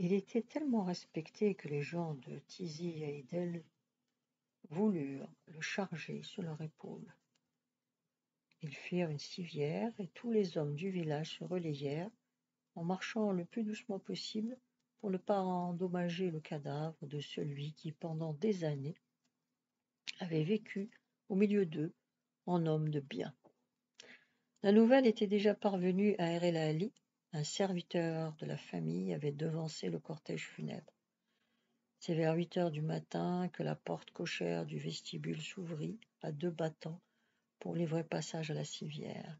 Il était tellement respecté que les gens de Tizi Aidel voulurent le charger sur leur épaule. Ils firent une civière et tous les hommes du village se relayèrent en marchant le plus doucement possible pour ne pas endommager le cadavre de celui qui, pendant des années, avait vécu au milieu d'eux en homme de bien. La nouvelle était déjà parvenue à Er El Ali. Un serviteur de la famille avait devancé le cortège funèbre. C'est vers 8 heures du matin que la porte cochère du vestibule s'ouvrit à 2 battants pour livrer passage à la civière.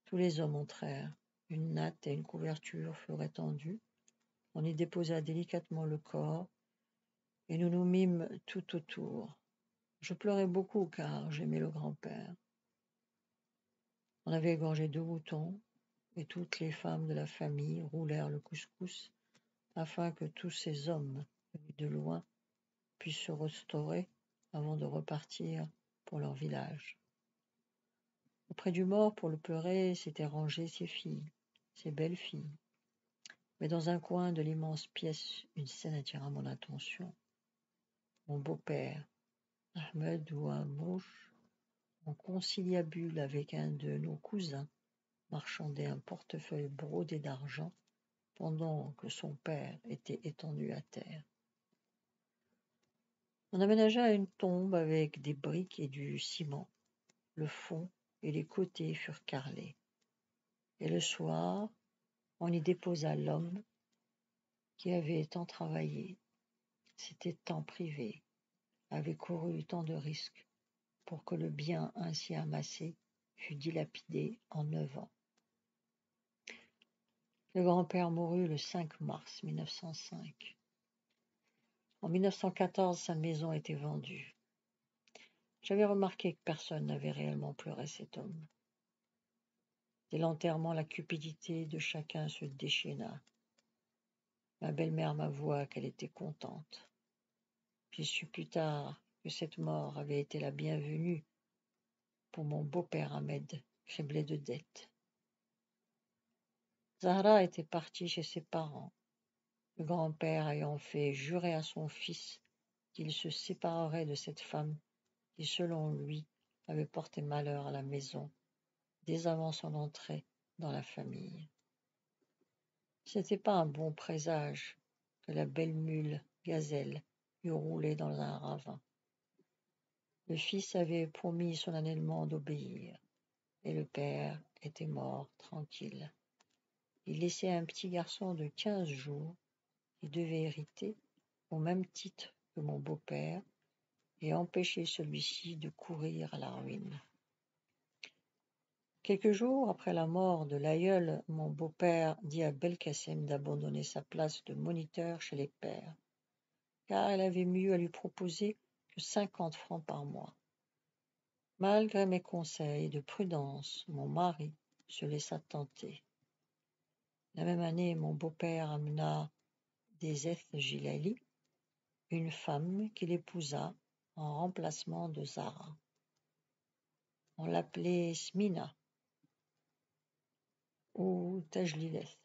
Tous les hommes entrèrent. Une natte et une couverture furent étendues. On y déposa délicatement le corps, et nous nous mîmes tout autour. Je pleurais beaucoup car j'aimais le grand-père. On avait égorgé 2 moutons, et toutes les femmes de la famille roulèrent le couscous afin que tous ces hommes venus de loin puissent se restaurer avant de repartir pour leur village. Auprès du mort, pour le pleurer, s'étaient rangées ses filles, ses belles filles. Mais dans un coin de l'immense pièce, une scène attira mon attention. Mon beau-père, Ahmed Ouamouche, en conciliabule avec un de nos cousins, marchandait un portefeuille brodé d'argent pendant que son père était étendu à terre. On aménagea une tombe avec des briques et du ciment. Le fond et les côtés furent carrelés. Et le soir, on y déposa l'homme qui avait tant travaillé, s'était tant privé, avait couru tant de risques pour que le bien ainsi amassé fût dilapidé en 9 ans. Le grand-père mourut le 5 mars 1905. En 1914, sa maison était vendue. J'avais remarqué que personne n'avait réellement pleuré cet homme. Dès l'enterrement, la cupidité de chacun se déchaîna. Ma belle-mère m'avoua qu'elle était contente. J'ai su plus tard que cette mort avait été la bienvenue pour mon beau-père Ahmed, criblé de dettes. Zahra était partie chez ses parents, le grand-père ayant fait jurer à son fils qu'il se séparerait de cette femme qui, selon lui, avait porté malheur à la maison dès avant son entrée dans la famille. Ce n'était pas un bon présage que la belle mule Gazelle eût roulé dans un ravin. Le fils avait promis solennellement d'obéir, et le père était mort tranquille. Il laissait un petit garçon de 15 jours qui devait hériter au même titre que mon beau-père et empêcher celui-ci de courir à la ruine. Quelques jours après la mort de l'aïeul, mon beau-père dit à Belkacem d'abandonner sa place de moniteur chez les pères, car elle avait mieux à lui proposer que 50 francs par mois. Malgré mes conseils de prudence, mon mari se laissa tenter. La même année, mon beau-père amena Dezeth Gilali, une femme qu'il épousa en remplacement de Zara. On l'appelait Smina ou Tajlileth.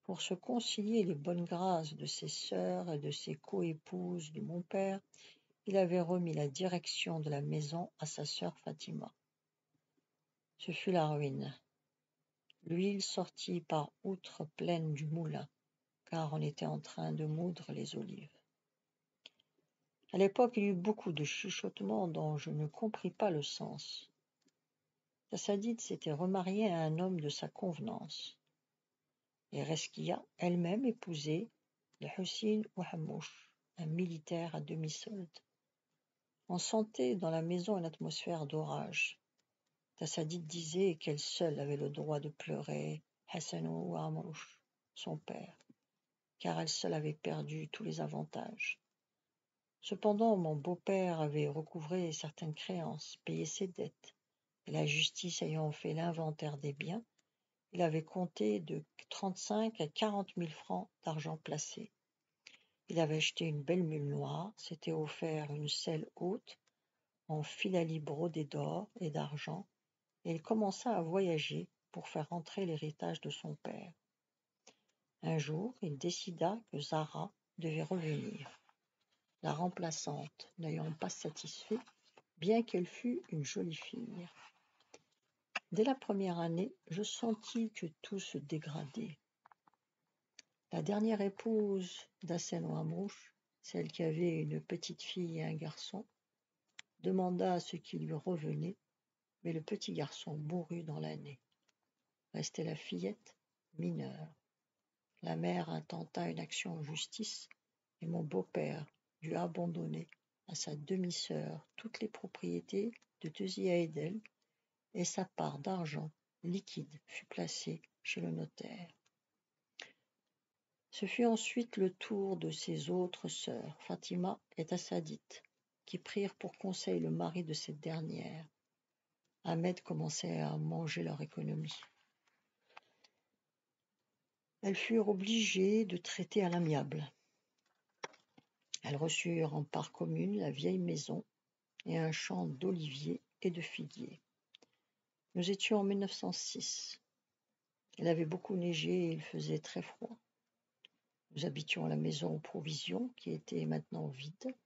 Pour se concilier les bonnes grâces de ses sœurs et de ses coépouses de mon père, il avait remis la direction de la maison à sa sœur Fatima. Ce fut la ruine. L'huile sortit par outre pleine du moulin, car on était en train de moudre les olives. À l'époque, il y eut beaucoup de chuchotements dont je ne compris pas le sens. Tassadid s'était remariée à un homme de sa convenance, et Reskia elle-même épousait le Hussein Ouhamouch, un militaire à demi-solde. On sentait dans la maison une atmosphère d'orage. Tassadid disait qu'elle seule avait le droit de pleurer Hassan Ouhamouch, son père, car elle seule avait perdu tous les avantages. Cependant, mon beau-père avait recouvré certaines créances, payé ses dettes, et la justice ayant fait l'inventaire des biens, il avait compté de 35 à 40 000 francs d'argent placé. Il avait acheté une belle mule noire, s'était offert une selle haute, en philalie brodée d'or et d'argent, et il commença à voyager pour faire entrer l'héritage de son père. Un jour, il décida que Zahra devait revenir, la remplaçante n'ayant pas satisfait, bien qu'elle fût une jolie fille. Dès la première année, je sentis que tout se dégradait. La dernière épouse d'Hassen Amrouche, celle qui avait une petite fille et un garçon, demanda ce qui lui revenait, mais le petit garçon mourut dans l'année. Restait la fillette, mineure. La mère intenta une action en justice et mon beau-père dut abandonner à sa demi-sœur toutes les propriétés de Teuzi Aidel et sa part d'argent liquide fut placée chez le notaire. Ce fut ensuite le tour de ses autres sœurs, Fatima et Tassadit, qui prirent pour conseil le mari de cette dernière. Ahmed commençait à manger leur économie. Elles furent obligées de traiter à l'amiable. Elles reçurent en part commune la vieille maison et un champ d'oliviers et de figuiers. Nous étions en 1906. Il avait beaucoup neigé et il faisait très froid. Nous habitions à la maison aux provisions qui était maintenant vide.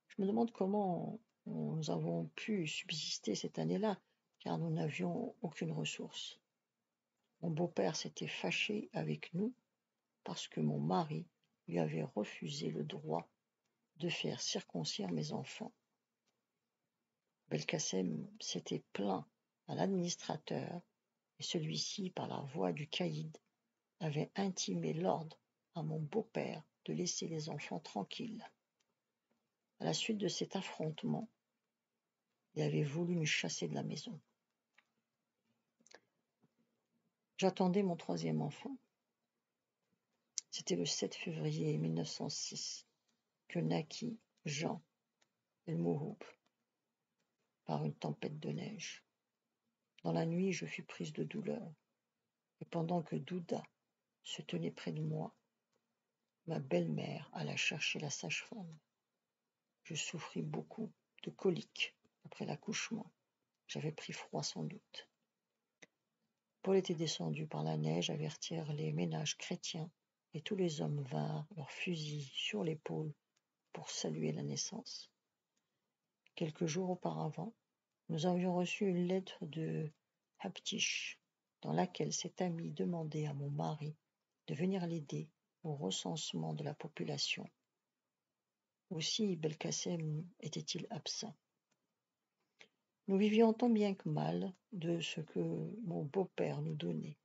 Je me demande comment nous avons pu subsister cette année-là, car nous n'avions aucune ressource. Mon beau-père s'était fâché avec nous parce que mon mari lui avait refusé le droit de faire circoncire mes enfants. Belkacem s'était plaint à l'administrateur et celui-ci, par la voix du caïd, avait intimé l'ordre à mon beau-père de laisser les enfants tranquilles. À la suite de cet affrontement, il avait voulu nous chasser de la maison. J'attendais mon troisième enfant. C'était le 7 février 1906 que naquit Jean El Mouhoub par une tempête de neige. Dans la nuit, je fus prise de douleur, et pendant que Douda se tenait près de moi, ma belle-mère alla chercher la sage-femme. Je souffris beaucoup de coliques après l'accouchement. J'avais pris froid sans doute. Paul était descendu par la neige avertir les ménages chrétiens, et tous les hommes vinrent, leurs fusils sur l'épaule, pour saluer la naissance. Quelques jours auparavant, nous avions reçu une lettre de Haptish, dans laquelle cet ami demandait à mon mari de venir l'aider au recensement de la population. Aussi Belkacem était-il absent. Nous vivions tant bien que mal de ce que mon beau-père nous donnait.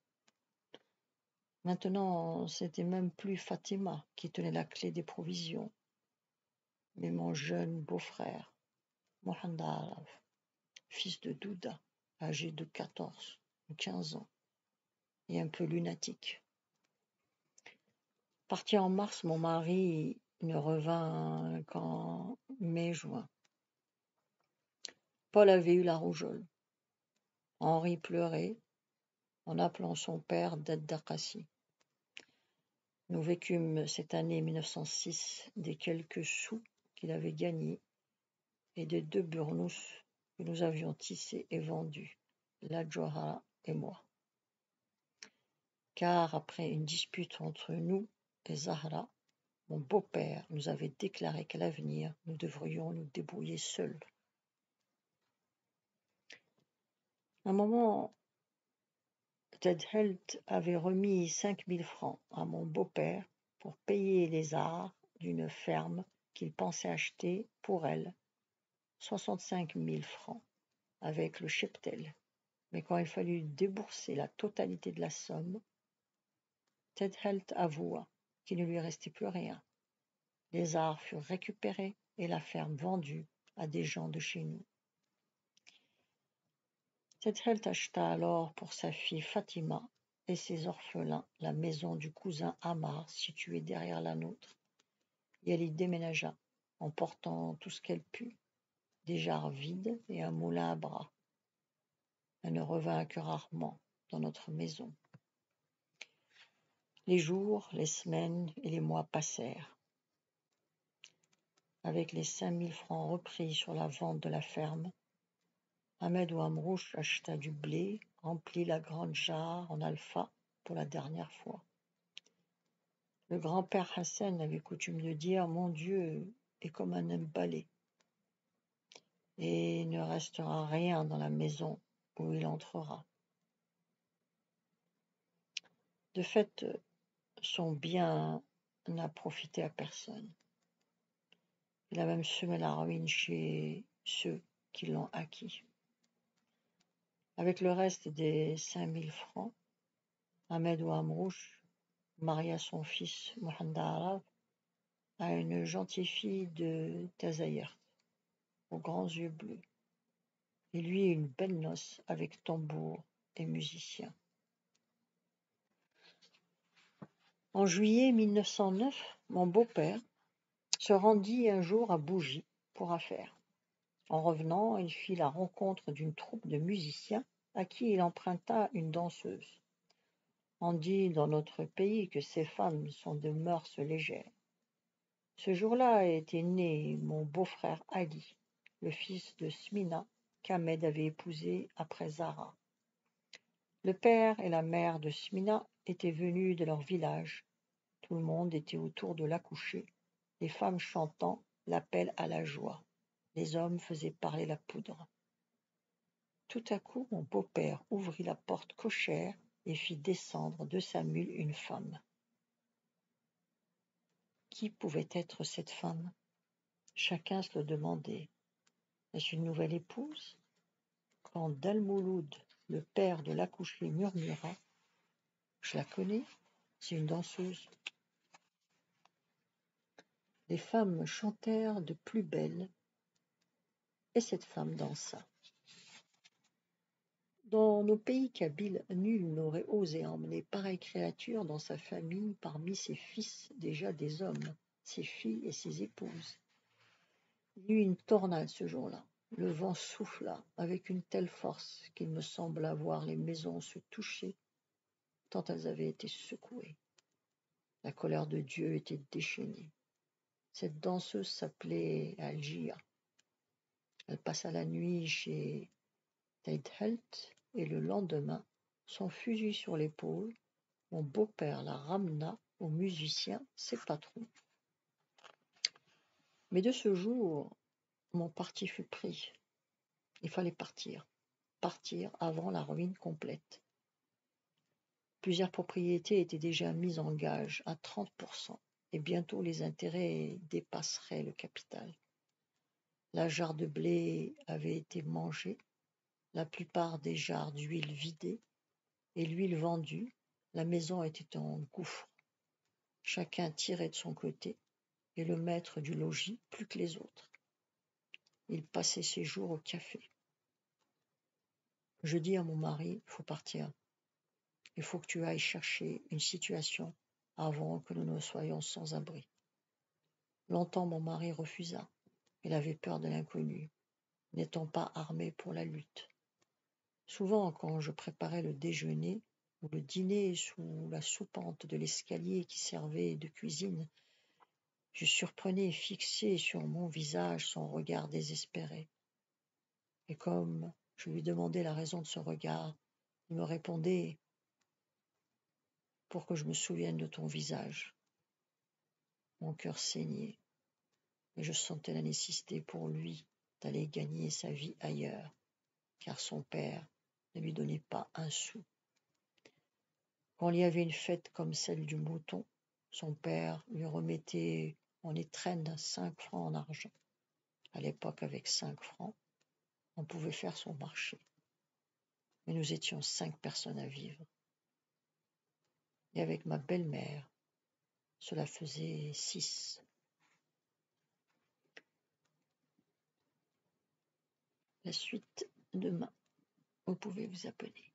Maintenant, c'était même plus Fatima qui tenait la clé des provisions, mais mon jeune beau-frère, Mohamed Araf, fils de Douda, âgé de 14 ou 15 ans, et un peu lunatique. Parti en mars, mon mari ne revint qu'en mai-juin. Paul avait eu la rougeole. Henri pleurait en appelant son père Daddakassi. Nous vécûmes cette année 1906 des quelques sous qu'il avait gagnés et des 2 burnous que nous avions tissés et vendus, la Johara et moi. Car après une dispute entre nous et Zahra, mon beau-père nous avait déclaré qu'à l'avenir, nous devrions nous débrouiller seuls. À un moment, Ted Helt avait remis 5000 francs à mon beau-père pour payer les arts d'une ferme qu'il pensait acheter pour elle, 65 000 francs, avec le cheptel. Mais quand il fallut débourser la totalité de la somme, Ted Helt avoua qu'il ne lui restait plus rien. Les arts furent récupérés et la ferme vendue à des gens de chez nous. Ted Helt acheta alors pour sa fille Fatima et ses orphelins la maison du cousin Amar située derrière la nôtre, et elle y déménagea en portant tout ce qu'elle put, des jarres vides et un moulin à bras. Elle ne revint que rarement dans notre maison. Les jours, les semaines et les mois passèrent. Avec les 5000 francs repris sur la vente de la ferme, Ahmed Ouamrouche acheta du blé, remplit la grande jarre en alpha pour la dernière fois. Le grand-père Hassan avait coutume de dire « Mon Dieu est comme un balai, et il ne restera rien dans la maison où il entrera. » De fait, son bien n'a profité à personne. Il a même semé la ruine chez ceux qui l'ont acquis. Avec le reste des 5000 francs, Ahmed Ouamrouch maria son fils Mohamed Arab à une gentille fille de Tazayert, aux grands yeux bleus. Et lui une belle noce avec tambour et musiciens. En juillet 1909, mon beau-père se rendit un jour à Bougie pour affaires. En revenant, il fit la rencontre d'une troupe de musiciens à qui il emprunta une danseuse. On dit dans notre pays que ces femmes sont de mœurs légères. Ce jour-là était né mon beau-frère Ali, le fils de Smina, qu'Ahmed avait épousé après Zara. Le père et la mère de Smina étaient venus de leur village. Tout le monde était autour de l'accouchée, les femmes chantant l'appel à la joie. Les hommes faisaient parler la poudre. Tout à coup, mon beau-père ouvrit la porte cochère et fit descendre de sa mule une femme. Qui pouvait être cette femme? Chacun se le demandait. Est-ce une nouvelle épouse? Quand Dalmouloud, le père de l'accouchée, murmura « Je la connais, c'est une danseuse. » Les femmes chantèrent de plus belle, et cette femme dansa. Dans nos pays kabyles, nul n'aurait osé emmener pareille créature dans sa famille parmi ses fils déjà des hommes, ses filles et ses épouses. Il y eut une tornade ce jour-là. Le vent souffla avec une telle force qu'il me sembla voir les maisons se toucher, tant elles avaient été secouées. La colère de Dieu était déchaînée. Cette danseuse s'appelait Algia. Elle passa la nuit chez Teidhelt et le lendemain, son fusil sur l'épaule, mon beau-père la ramena aux musiciens, ses patrons. Mais de ce jour, mon parti fut pris. Il fallait partir avant la ruine complète. Plusieurs propriétés étaient déjà mises en gage à 30%, et bientôt les intérêts dépasseraient le capital. La jarre de blé avait été mangée, la plupart des jarres d'huile vidées, et l'huile vendue, la maison était en gouffre. Chacun tirait de son côté, et le maître du logis plus que les autres. Il passait ses jours au café. Je dis à mon mari, il faut partir. Il faut que tu ailles chercher une situation avant que nous ne soyons sans abri. Longtemps mon mari refusa. Il avait peur de l'inconnu, n'étant pas armé pour la lutte. Souvent, quand je préparais le déjeuner ou le dîner sous la soupente de l'escalier qui servait de cuisine, je surprenais fixé sur mon visage son regard désespéré. Et comme je lui demandais la raison de ce regard, il me répondait « Pour que je me souvienne de ton visage ». Mon cœur saignait, mais je sentais la nécessité pour lui d'aller gagner sa vie ailleurs, car son père ne lui donnait pas un sou. Quand il y avait une fête comme celle du mouton, son père lui remettait en étrenne 5 francs en argent. À l'époque, avec 5 francs, on pouvait faire son marché. Mais nous étions 5 personnes à vivre. Et avec ma belle-mère, cela faisait 6. La suite demain. Vous pouvez vous abonner.